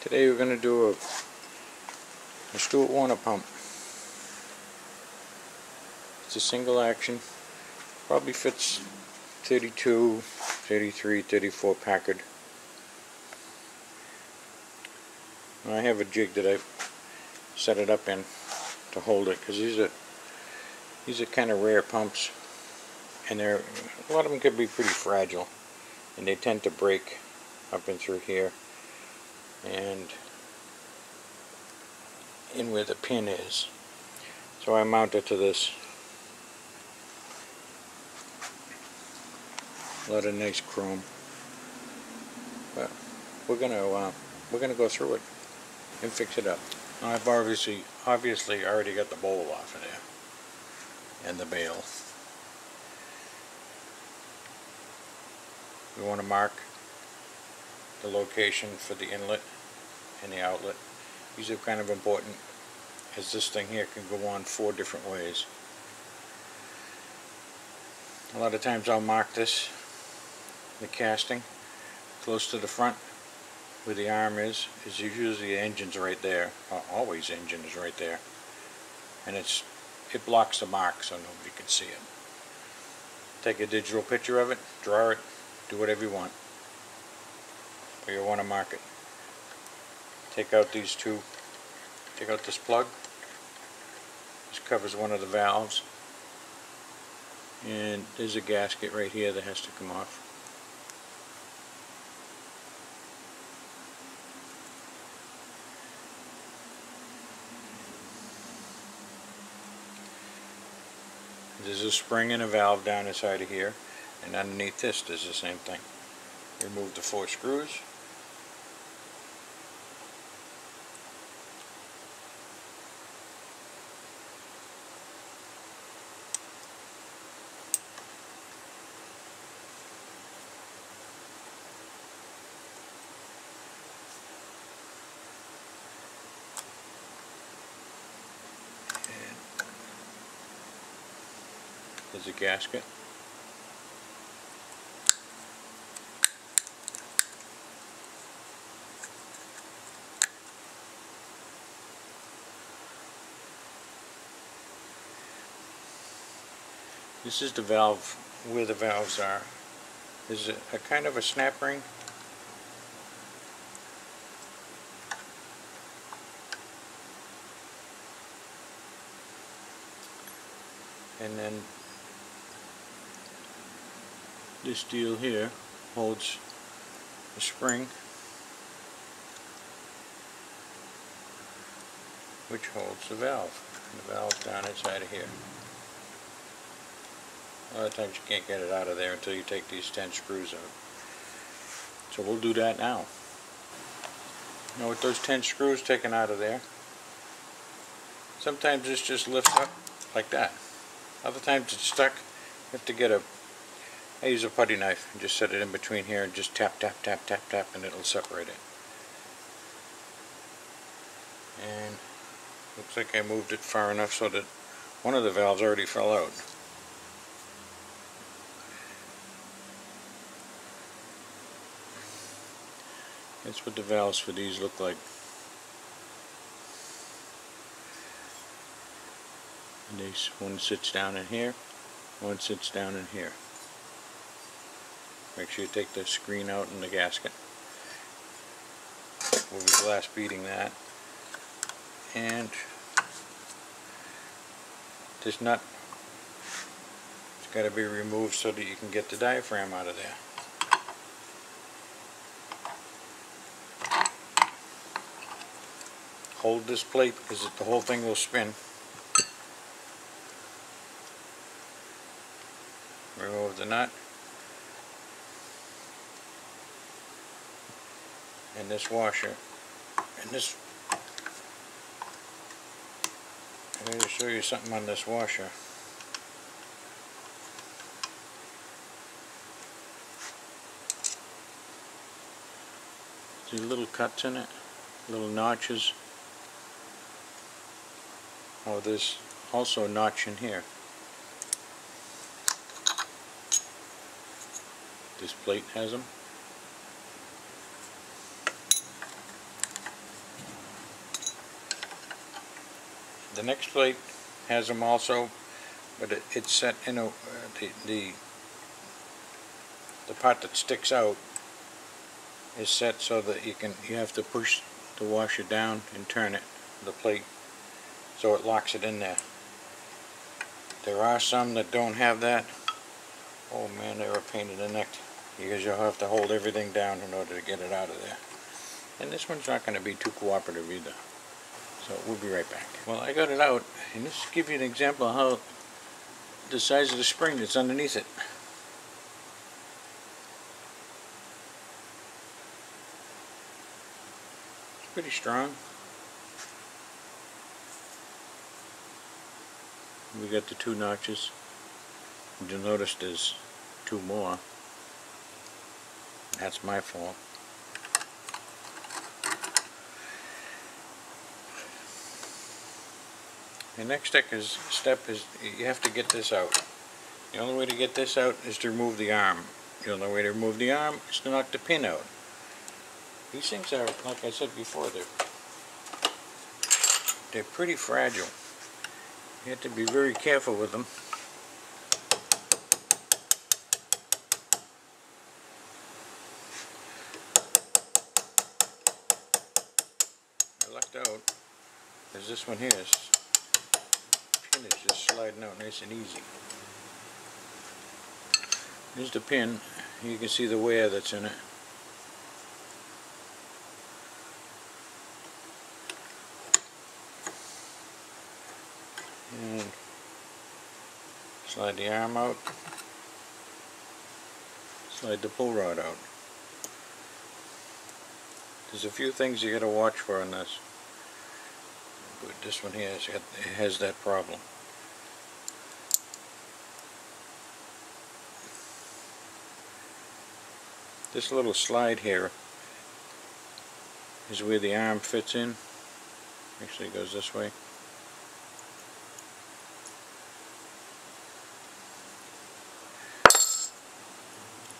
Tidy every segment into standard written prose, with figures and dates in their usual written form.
Today we're going to do a Stewart Warner pump. It's a single action, probably fits 32, 33, 34 Packard. I have a jig that I've set it up in to hold it, because these are kind of rare pumps, and a lot of them could be pretty fragile, and they tend to break up and through here and in where the pin is. So I mount it to this. A lot of nice chrome, but we're gonna go through it and fix it up. Now I've obviously already got the bowl off of there and the bail. We want to mark the location for the inlet and the outlet. These are kind of important, as this thing here can go on 4 different ways. A lot of times I'll mark this, the casting, close to the front where the arm is usually the engine's right there. Always the engine is right there, and it blocks the mark so nobody can see it. Take a digital picture of it, draw it, do whatever you want, or you want to mark it. Take out these two, take out this plug. This covers one of the valves, and there's a gasket right here that has to come off. There's a spring and a valve down inside of here, and underneath this there's the same thing. Remove the 4 screws. There's a gasket. This is the valve, where the valves are. There's a kind of a snap ring. And then this deal here holds the spring, which holds the valve. And the valve's down inside of here. A lot of times you can't get it out of there until you take these 10 screws out. So we'll do that now. Now with those 10 screws taken out of there, sometimes this just lifts up like that. Other times it's stuck. You have to get I use a putty knife and just set it in between here and just tap, tap, tap, tap, tap, and it'll separate it. And looks like I moved it far enough so that one of the valves already fell out. That's what the valves for these look like. And one sits down in here, one sits down in here. Make sure you take the screen out and the gasket. We'll be glass beading that. And this nut, it's got to be removed so that you can get the diaphragm out of there. Hold this plate because the whole thing will spin. Remove the nut. And this washer. And this, I'm going to show you something on this washer. See little cuts in it? Little notches. Oh, there's also a notch in here. This plate has them. The next plate has them also, but it's set in a the part that sticks out is set so that you have to push the washer down and turn it, the plate, so it locks it in there. There are some that don't have that. Oh man, they're a pain in the neck, because you'll have to hold everything down in order to get it out of there. And this one's not going to be too cooperative either. So we'll be right back. Well, I got it out, and this will give you an example of how the size of the spring that's underneath it. It's pretty strong. We got the 2 notches. You'll notice there's 2 more. That's my fault. The next step is you have to get this out. The only way to get this out is to remove the arm. The only way to remove the arm is to knock the pin out. These things are, like I said before, they're pretty fragile. You have to be very careful with them. I lucked out, because this one here is pin is just sliding out nice and easy. Here's the pin. You can see the wear that's in it. And slide the arm out. Slide the pull rod out. There's a few things you got to watch for on this. But this one here has that problem. This little slide here is where the arm fits in. Actually, it goes this way.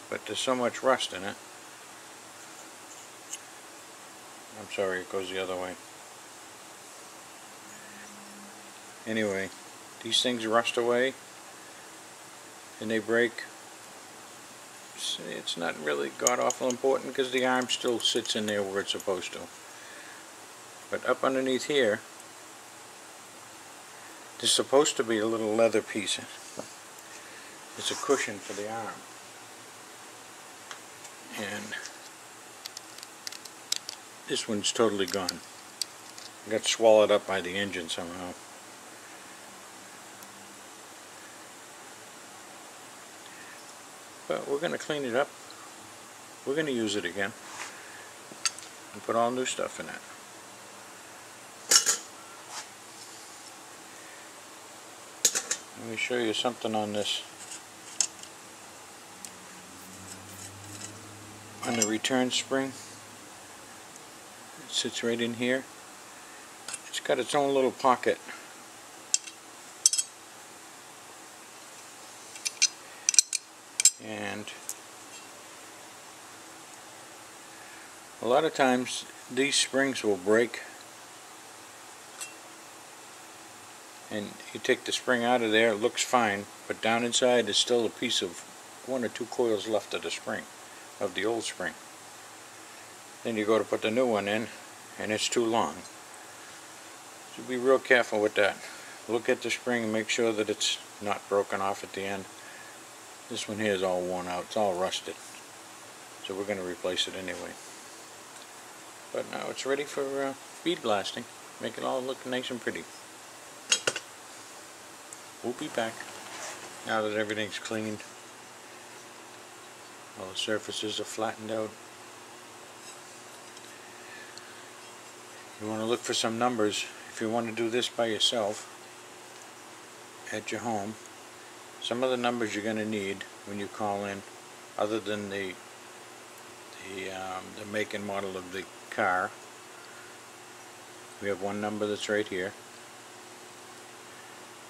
But there's so much rust in it. I'm sorry, it goes the other way. Anyway, these things rust away and they break. It's not really god-awful important because the arm still sits in there where it's supposed to. But up underneath here, there's supposed to be a little leather piece. It's a cushion for the arm. And this one's totally gone. It got swallowed up by the engine somehow. But we're going to clean it up. We're going to use it again and put all new stuff in it. Let me show you something on this. On the return spring, it sits right in here. It's got its own little pocket. And a lot of times these springs will break, and you take the spring out of there, it looks fine, but down inside is still a piece of 1 or 2 coils left of the spring, of the old spring. Then you go to put the new one in and it's too long. So be real careful with that. Look at the spring and make sure that it's not broken off at the end. This one here is all worn out, it's all rusted. So we're going to replace it anyway. But now it's ready for bead blasting. Make it all look nice and pretty. We'll be back. Now that everything's cleaned, all the surfaces are flattened out. You want to look for some numbers. If you want to do this by yourself at your home, some of the numbers you're going to need when you call in, other than the make and model of the car, we have one number that's right here.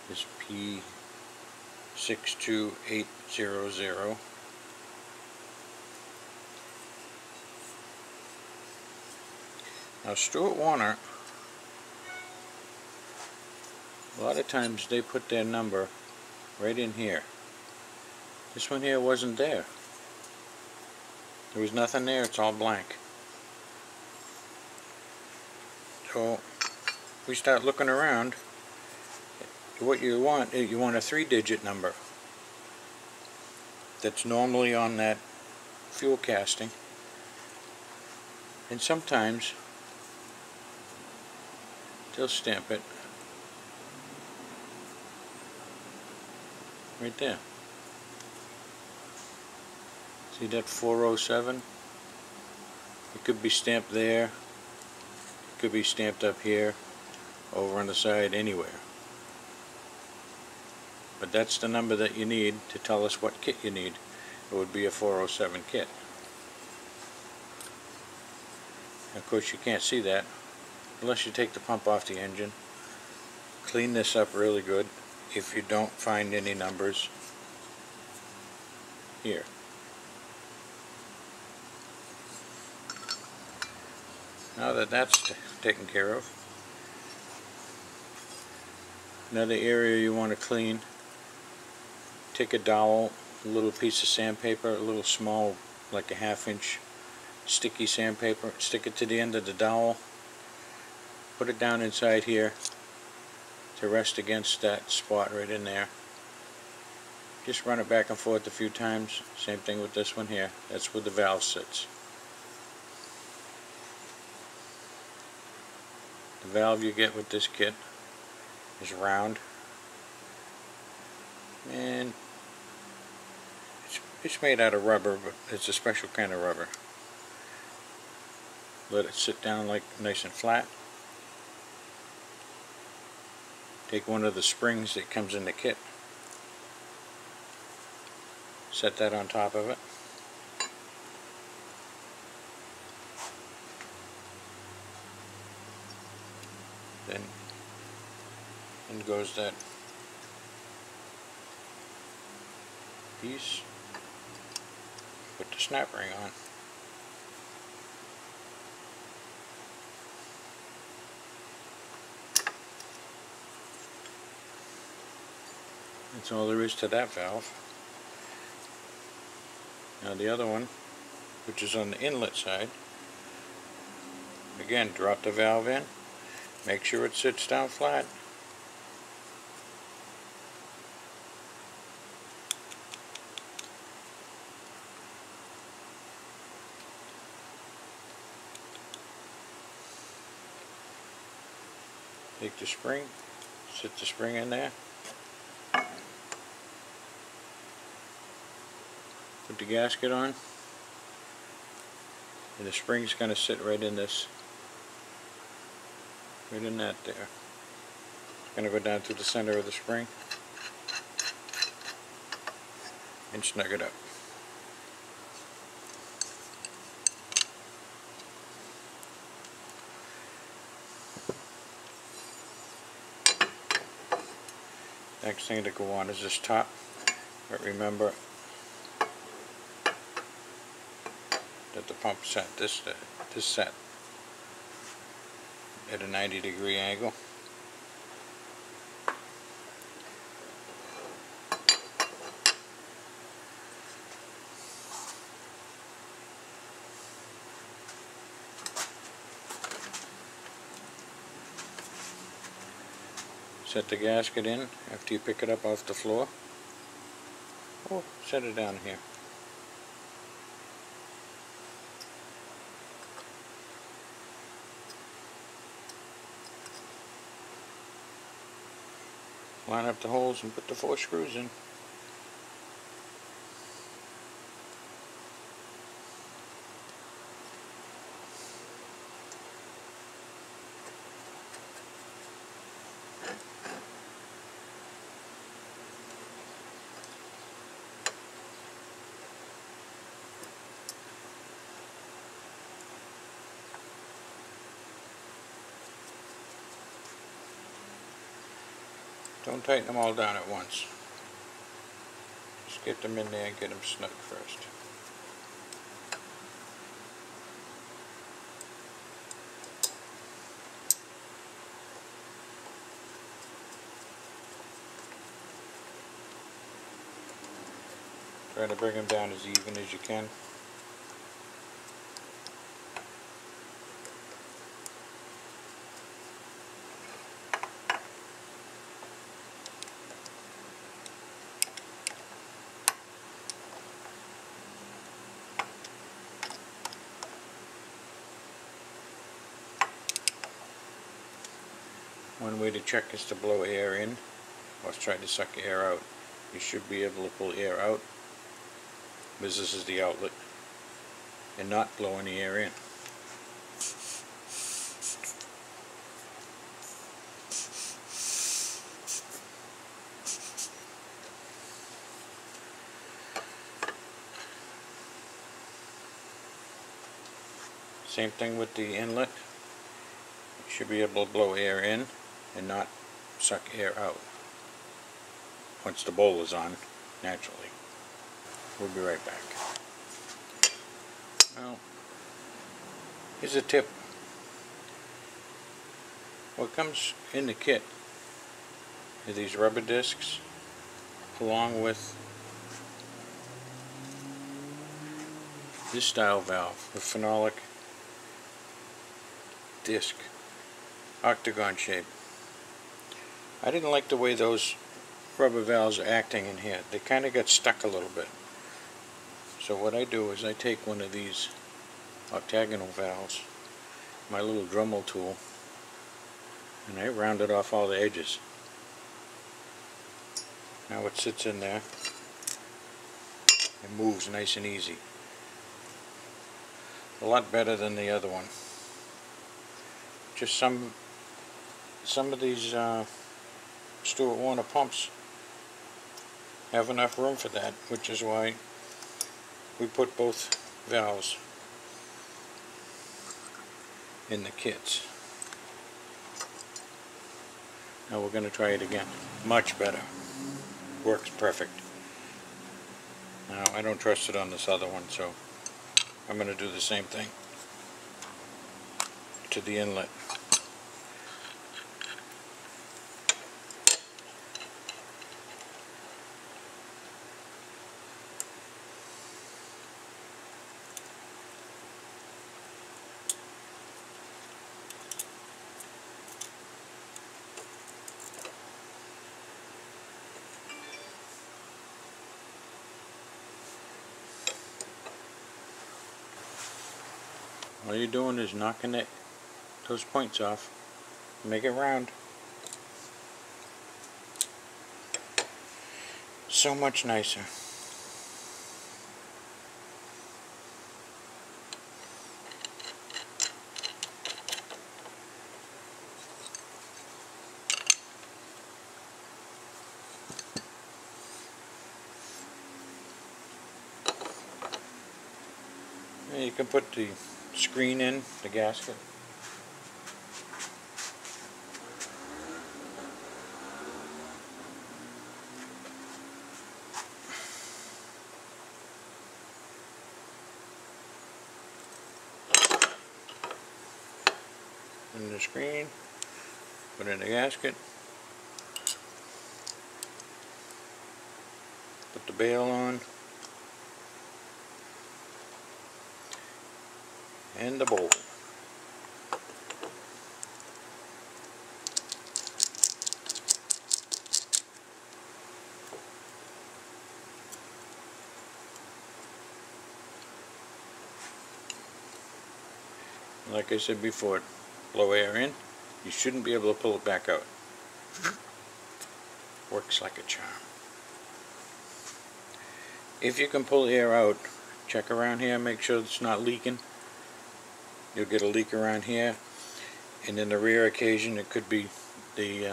It's P62800. Now Stewart Warner A lot of times they put their number right in here. This one here wasn't there. There was nothing there, it's all blank. So we start looking around. What you want a 3-digit number that's normally on that fuel casting, and sometimes they'll stamp it right there. See that 407? It could be stamped there, it could be stamped up here, over on the side, anywhere. But that's the number that you need to tell us what kit you need. It would be a 407 kit. Of course you can't see that unless you take the pump off the engine. Clean this up really good if you don't find any numbers here. Now that that's taken care of, another area you want to clean, take a dowel, a little piece of sandpaper, a little small, like a 1/2 inch sticky sandpaper, stick it to the end of the dowel, put it down inside here to rest against that spot right in there. Just run it back and forth a few times. Same thing with this one here. That's where the valve sits. The valve you get with this kit is round, and it's made out of rubber, but it's a special kind of rubber. Let it sit down like nice and flat. Take one of the springs that comes in the kit, set that on top of it. Then in goes that piece. Put the snap ring on. That's all there is to that valve. Now the other one, which is on the inlet side, again, drop the valve in, make sure it sits down flat. Take the spring, sit the spring in there, put the gasket on, and the spring's going to sit right in this, right in that there. It's going to go down through the center of the spring and snug it up. Next thing to go on is this top, but remember that the pump set this set at a 90-degree angle. Set the gasket in after you pick it up off the floor. Oh, set it down here. Line up the holes and put the 4 screws in. Don't tighten them all down at once. Just get them in there and get them snug first. Try to bring them down as even as you can. One way to check is to blow air in, or try to suck air out. You should be able to pull air out, because this is the outlet, and not blow any air in. Same thing with the inlet. You should be able to blow air in and not suck air out once the bowl is on, naturally. We'll be right back. Well, here's a tip. What comes in the kit are these rubber discs along with this style valve, a phenolic disc, octagon shape. I didn't like the way those rubber valves are acting in here. They kind of got stuck a little bit. So what I do is I take one of these octagonal valves, my little Dremel tool, and I rounded off all the edges. Now it sits in there and moves nice and easy. A lot better than the other one. Just some of these Stewart Warner pumps have enough room for that, which is why we put both valves in the kits. Now we're going to try it again. Much better. Works perfect. Now I don't trust it on this other one, so I'm going to do the same thing to the inlet. All you're doing is knocking those points off. Make it round. So much nicer. And you can put the screen in, the gasket. In the screen, put in the gasket, put the bail on, and the bowl. Like I said before, blow air in, you shouldn't be able to pull it back out. Works like a charm. If you can pull air out, check around here, make sure it's not leaking. You'll get a leak around here, and in the rare occasion it could be the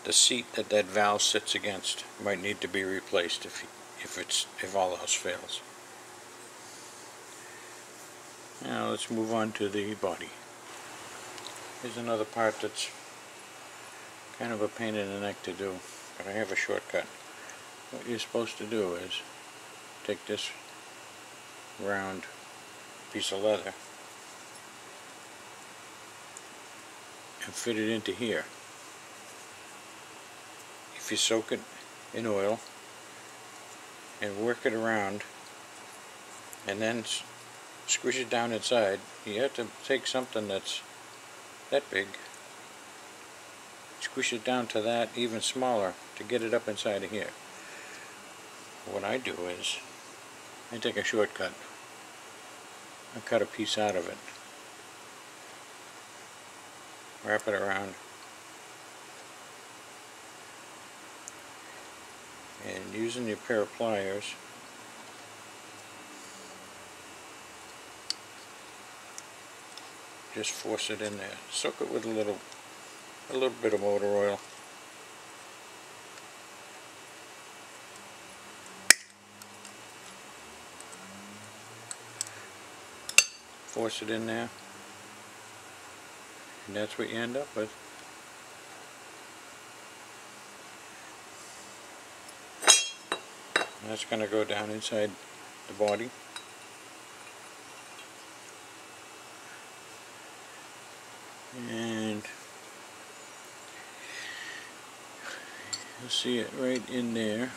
seat that valve sits against might need to be replaced if all else fails. Now let's move on to the body. Here's another part that's kind of a pain in the neck to do, but I have a shortcut. What you're supposed to do is take this round piece of leather and fit it into here. If you soak it in oil and work it around, and then squish it down inside. You have to take something that's that big, squish it down to that, even smaller, to get it up inside of here. What I do is I take a shortcut. I cut a piece out of it, wrap it around, and using your pair of pliers, just force it in there. Soak it with a little bit of motor oil. Force it in there, and that's what you end up with. That's going to go down inside the body. And you'll see it right in there.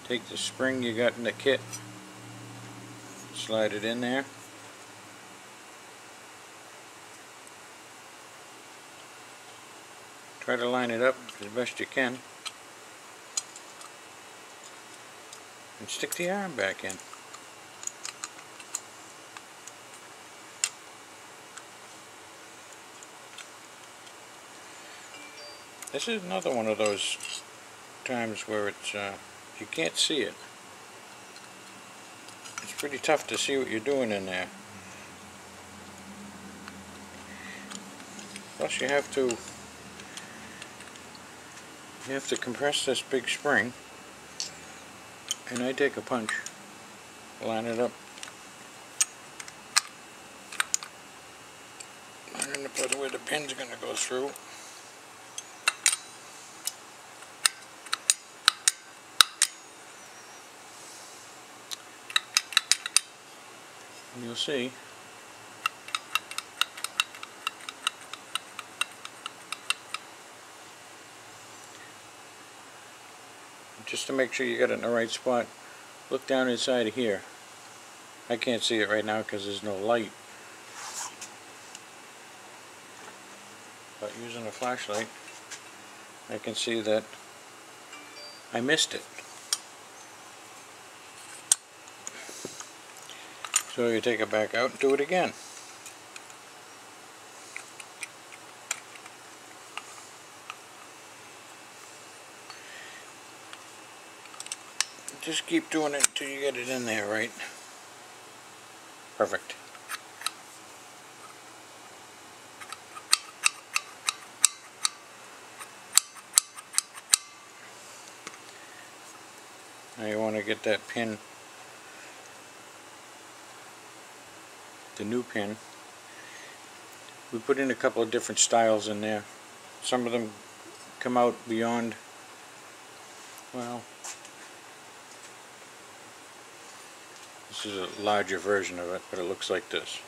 Take the spring you got in the kit, slide it in there. Try to line it up as best you can. And stick the arm back in. This is another one of those times where it's you can't see it. It's pretty tough to see what you're doing in there. Plus you have to compress this big spring, and I take a punch, line it up, line it up where the pin's going to go through. And you'll see just to make sure you got it in the right spot, look down inside of here. I can't see it right now because there's no light, but using a flashlight I can see that I missed it. So you take it back out and do it again. Just keep doing it until you get it in there right. Perfect. Now you want to get that pin, the new pin. We put in a couple of different styles in there. Some of them come out beyond, well, this is a larger version of it, but it looks like this.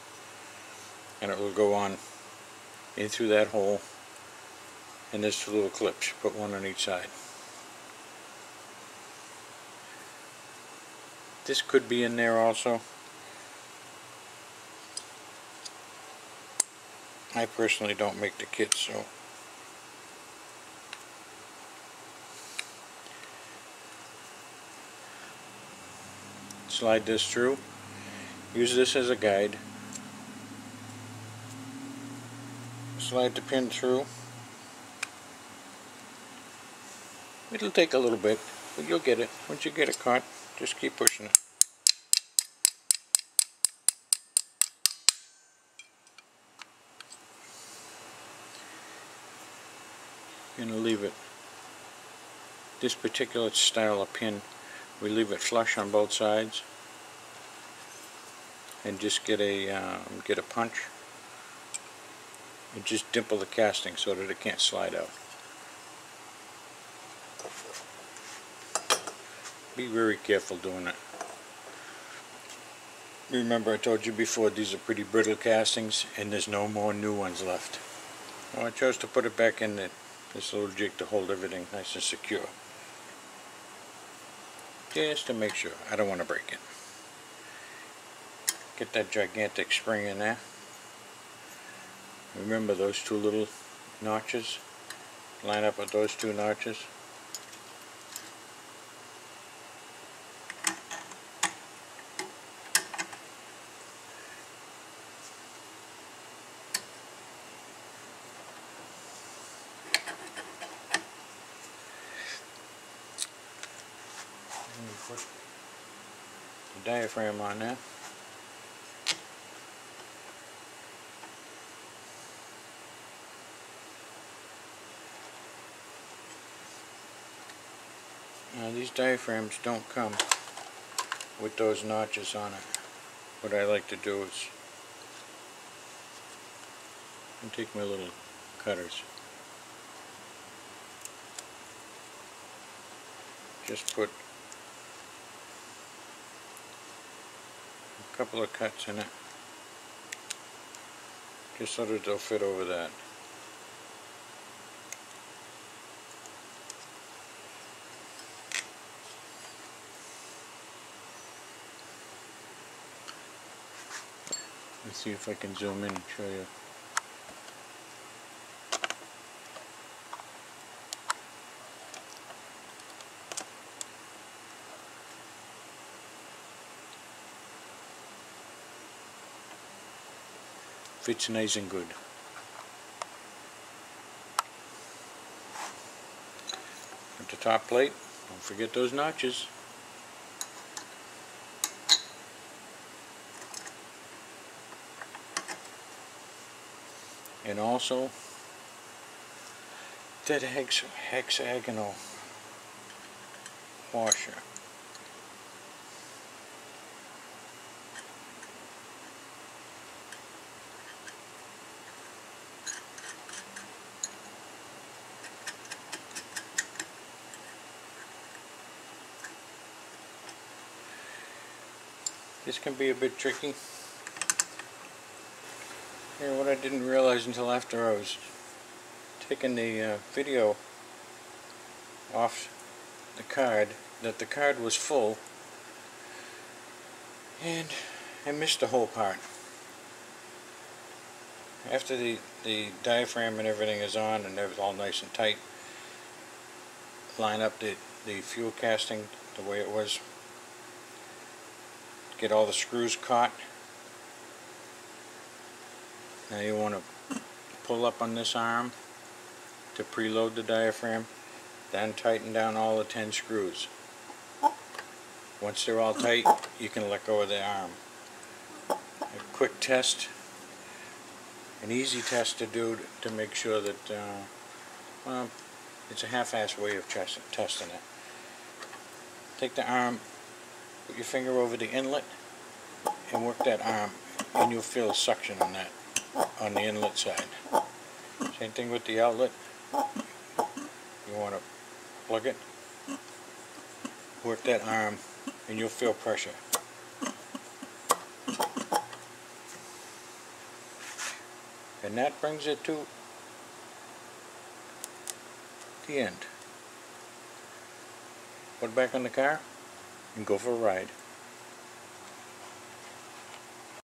And it will go on in through that hole, and there's two little clips. Put one on each side. This could be in there also. I personally don't make the kit, so slide this through. Use this as a guide. Slide the pin through. It'll take a little bit, but you'll get it. Once you get it caught, just keep pushing it. You're going to leave it, this particular style of pin, we leave it flush on both sides, and just get a punch and just dimple the casting so that it can't slide out. Be very careful doing it. Remember, I told you before, these are pretty brittle castings and there's no more new ones left. Well, I chose to put it back in this little jig to hold everything nice and secure. just to make sure. I don't want to break it. Get that gigantic spring in there. Remember those two little notches? Line up with those two notches. Put the diaphragm on there. Now these diaphragms don't come with those notches on it. What I like to do is take my little cutters. Just put a couple of cuts in it, just so that they'll fit over that. Let's see if I can zoom in and show you. Fits nice and good. At the top plate, don't forget those notches. And also that hexagonal washer. This can be a bit tricky. And what I didn't realize until after I was taking the video off the card, that the card was full, and I missed the whole part. After the diaphragm and everything is on and it's all nice and tight, line up the fuel casting the way it was. Get all the screws caught. Now you want to pull up on this arm to preload the diaphragm, then tighten down all the 10 screws. Once they're all tight, you can let go of the arm. A quick test, an easy test to do to make sure that, well, it's a half-assed way of testing it. Take the arm, put your finger over the inlet and work that arm, and you'll feel a suction on that, on the inlet side. Same thing with the outlet. You want to plug it, work that arm, and you'll feel pressure. And that brings it to the end. Put it back on the car and go for a ride.